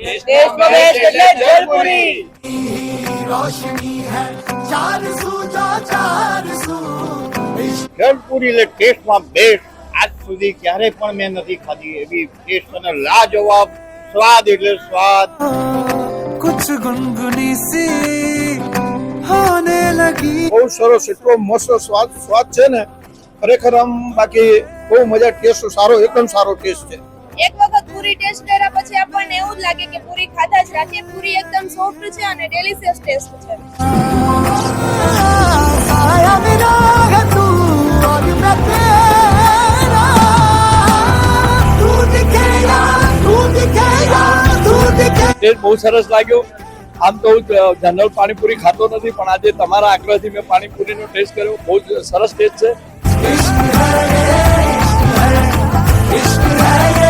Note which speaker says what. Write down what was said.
Speaker 1: દેશમાં બેસ્ટ એટલે જલપુરી.
Speaker 2: જલપુરી એટલે ટેસ્ટમાં બેસ્ટ. આજ સુધી ક્યારે પણ મેં નથી ખાધી એવી ટેસ્ટ અને લાજવાબ સ્વાદ એટલે સ્વાદ.
Speaker 3: कुछ गुनगुनी सी होने लगी.
Speaker 4: બહુ સરસ, એટલો મસ્ત સ્વાદ છે ને ખરેખર. આમ બાકી બહુ મજા, ટેસ્ટ સારો, એકદમ સારો ટેસ્ટ છે.
Speaker 1: એક વખત પૂરી ટેસ્ટ કર્યા પછી આપણને એવું જ લાગે કે પૂરી ખાધા જ રાખીએ. પૂરી એકદમ સોફ્ટ છે અને ડેલિશિયસ ટેસ્ટ છે.
Speaker 3: आया मेरा है तू और मैं तेरा. तू दिखेगा, तू दिखेगा, तू दिखेगा.
Speaker 5: ટેસ્ટ બહુ સરસ લાગ્યો. આમ તો હું જનરલ પાણીપુરી ખાતો નથી, પણ આજે તમારા આગ્રહથી મેં પાણીપુરીનો ટેસ્ટ કર્યો. બહુ જ સરસ ટેસ્ટ છે.
Speaker 3: इश्क है, इश्क है, इश्क है.